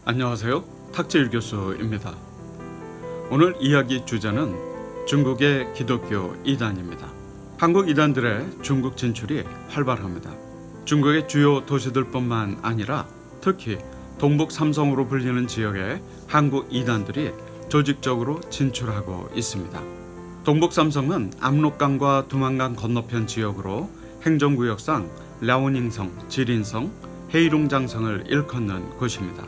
안녕하세요. 탁재일 교수입니다. 오늘 이야기 주제는 중국의 기독교 이단입니다. 한국 이단들의 중국 진출이 활발합니다. 중국의 주요 도시들뿐만 아니라 특히 동북 삼성으로 불리는 지역에 한국 이단들이 조직적으로 진출하고 있습니다. 동북 삼성은 압록강과 두만강 건너편 지역으로 행정구역상 랴오닝성, 지린성, 헤이룽장성을 일컫는 곳입니다.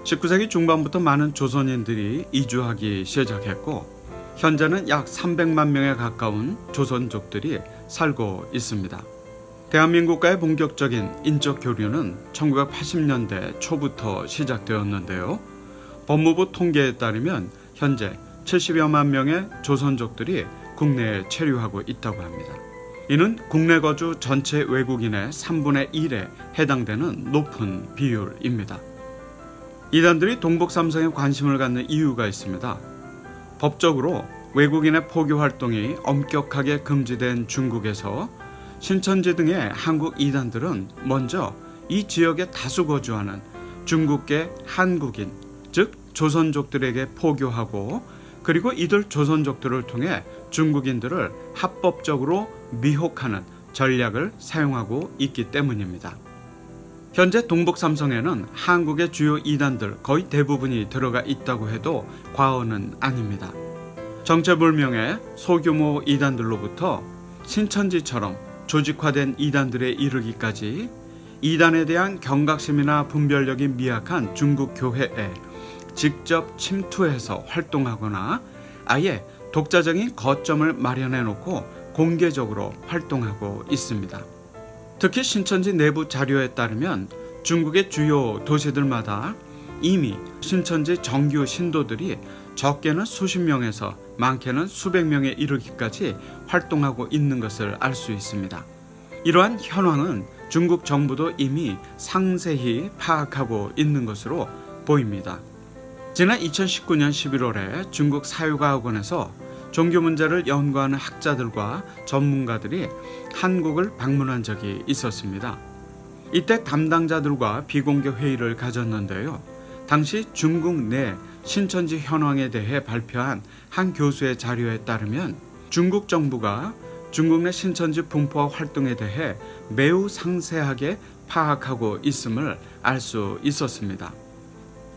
19세기 중반부터 많은 조선인들이 이주하기 시작했고 현재는 약 300만 명에 가까운 조선족들이 살고 있습니다. 대한민국과의 본격적인 인적 교류는 1980년대 초부터 시작되었는데요. 법무부 통계에 따르면 현재 70여만 명의 조선족들이 국내에 체류하고 있다고 합니다. 이는 국내 거주 전체 외국인의 3분의 1에 해당되는 높은 비율입니다. 이단들이 동북 삼성에 관심을 갖는 이유가 있습니다. 법적으로 외국인의 포교 활동이 엄격하게 금지된 중국에서 신천지 등의 한국 이단들은 먼저 이 지역에 다수 거주하는 중국계 한국인, 즉 조선족들에게 포교하고 그리고 이들 조선족들을 통해 중국인들을 합법적으로 미혹하는 전략을 사용하고 있기 때문입니다. 현재 동북 삼성에는 한국의 주요 이단들 거의 대부분이 들어가 있다고 해도 과언은 아닙니다. 정체불명의 소규모 이단들로부터 신천지처럼 조직화된 이단들에 이르기까지 이단에 대한 경각심이나 분별력이 미약한 중국 교회에 직접 침투해서 활동하거나 아예 독자적인 거점을 마련해 놓고 공개적으로 활동하고 있습니다. 특히 신천지 내부 자료에 따르면 중국의 주요 도시들마다 이미 신천지 정규 신도들이 적게는 수십 명에서 많게는 수백 명에 이르기까지 활동하고 있는 것을 알 수 있습니다. 이러한 현황은 중국 정부도 이미 상세히 파악하고 있는 것으로 보입니다. 지난 2019년 11월에 중국 사유과학원에서 종교 문제를 연구하는 학자들과 전문가들이 한국을 방문한 적이 있었습니다. 이때 담당자들과 비공개 회의를 가졌는데요. 당시 중국 내 신천지 현황에 대해 발표한 한 교수의 자료에 따르면 중국 정부가 중국 내 신천지 분포와 활동에 대해 매우 상세하게 파악하고 있음을 알 수 있었습니다.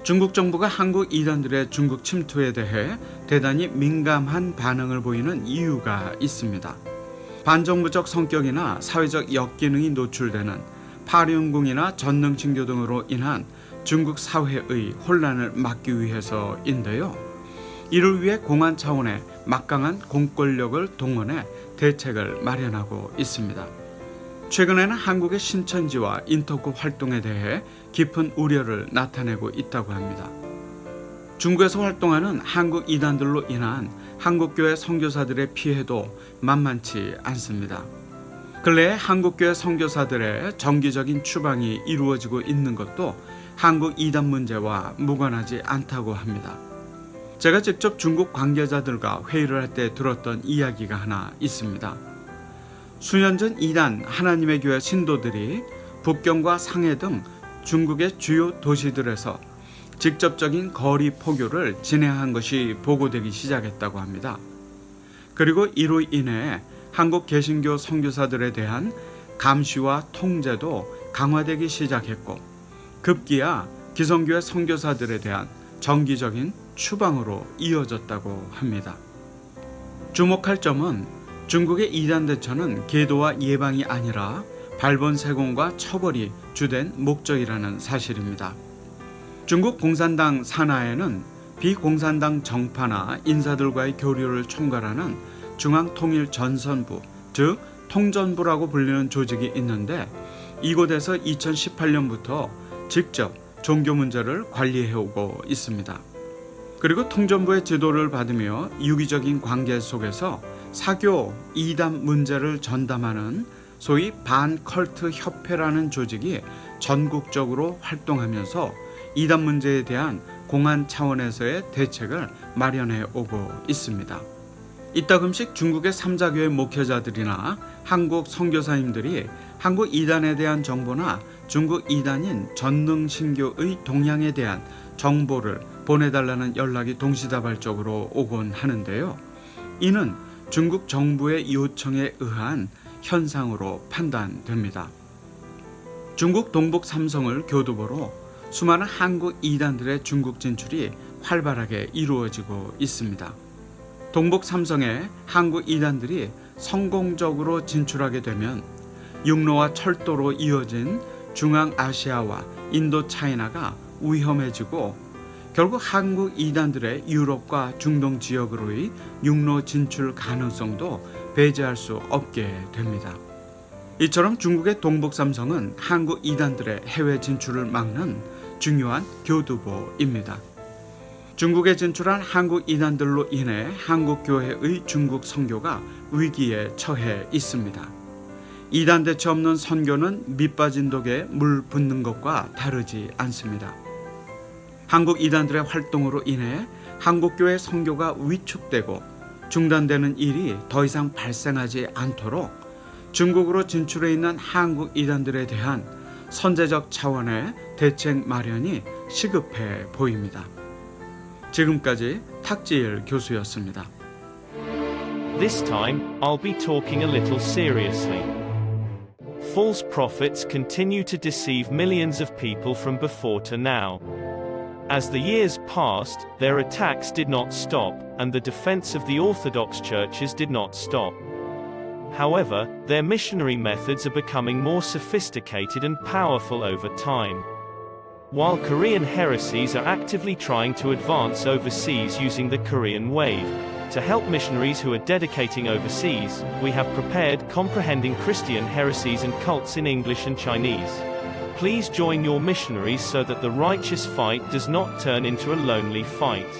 중국 정부가 한국 이단들의 중국 침투에 대해 대단히 민감한 반응을 보이는 이유가 있습니다. 반정부적 성격이나 사회적 역기능이 노출되는 파륜궁이나 전능신교 등으로 인한 중국 사회의 혼란을 막기 위해서인데요. 이를 위해 공안 차원의 막강한 공권력을 동원해 대책을 마련하고 있습니다. 최근에는 한국의 신천지와 인터급 활동에 대해 깊은 우려를 나타내고 있다고 합니다. 중국에서 활동하는 한국 이단들로 인한 한국교회 선교사들의 피해도 만만치 않습니다. 근래에 한국교회 선교사들의 정기적인 추방이 이루어지고 있는 것도 한국 이단 문제와 무관하지 않다고 합니다. 제가 직접 중국 관계자들과 회의를 할 때 들었던 이야기가 하나 있습니다. 수년 전 이단 하나님의 교회 신도들이 북경과 상해 등 중국의 주요 도시들에서 직접적인 거리 포교를 진행한 것이 보고되기 시작했다고 합니다. 그리고 이로 인해 한국 개신교 선교사들에 대한 감시와 통제도 강화되기 시작했고 급기야 기성교회 선교사들에 대한 정기적인 추방으로 이어졌다고 합니다. 주목할 점은 중국의 이단 대처는 계도와 예방이 아니라 발본세공과 처벌이 주된 목적이라는 사실입니다. 중국 공산당 산하에는 비공산당 정파나 인사들과의 교류를 총괄하는 중앙통일전선부, 즉 통전부라고 불리는 조직이 있는데 이곳에서 2018년부터 직접 종교 문제를 관리해오고 있습니다. 그리고 통전부의 지도를 받으며 유기적인 관계 속에서 사교 이단 문제를 전담하는 소위 반컬트 협회라는 조직이 전국적으로 활동하면서 이단 문제에 대한 공안 차원에서의 대책을 마련해 오고 있습니다. 이따금씩 중국의 삼자교회 목회자들이나 한국 선교사님들이 한국 이단에 대한 정보나 중국 이단인 전능신교의 동향에 대한 정보를 보내달라는 연락이 동시다발적으로 오곤 하는데요. 이는 중국 정부의 요청에 의한 현상으로 판단됩니다. 중국 동북 삼성을 교두보로 수많은 한국 이단들의 중국 진출이 활발하게 이루어지고 있습니다. 동북 삼성의 한국 이단들이 성공적으로 진출하게 되면 육로와 철도로 이어진 중앙아시아와 인도차이나가 위험해지고 결국 한국 이단들의 유럽과 중동 지역으로의 육로 진출 가능성도 배제할 수 없게 됩니다. 이처럼 중국의 동북삼성은 한국 이단들의 해외 진출을 막는 중요한 교두보입니다. 중국에 진출한 한국 이단들로 인해 한국교회의 중국 선교가 위기에 처해 있습니다. 이단 대체 없는 선교는 밑빠진 독에 물 붓는 것과 다르지 않습니다. 한국 이단들의 활동으로 인해 한국교회 선교가 위축되고 중단되는 일이 더 이상 발생하지 않도록 중국으로 진출해 있는 한국 이단들에 대한 선제적 차원의 대책 마련이 시급해 보입니다. 지금까지 탁지일 교수였습니다. This time, I'll be talking a little seriously. False prophets continue to deceive millions of people from before to now. As the years passed, their attacks did not stop, and the defense of the Orthodox churches did not stop. However, their missionary methods are becoming more sophisticated and powerful over time. While Korean heresies are actively trying to advance overseas using the Korean wave, to help missionaries who are dedicating overseas, we have prepared Comprehending Christian Heresies and Cults in English and Chinese. Please join your missionaries so that the righteous fight does not turn into a lonely fight.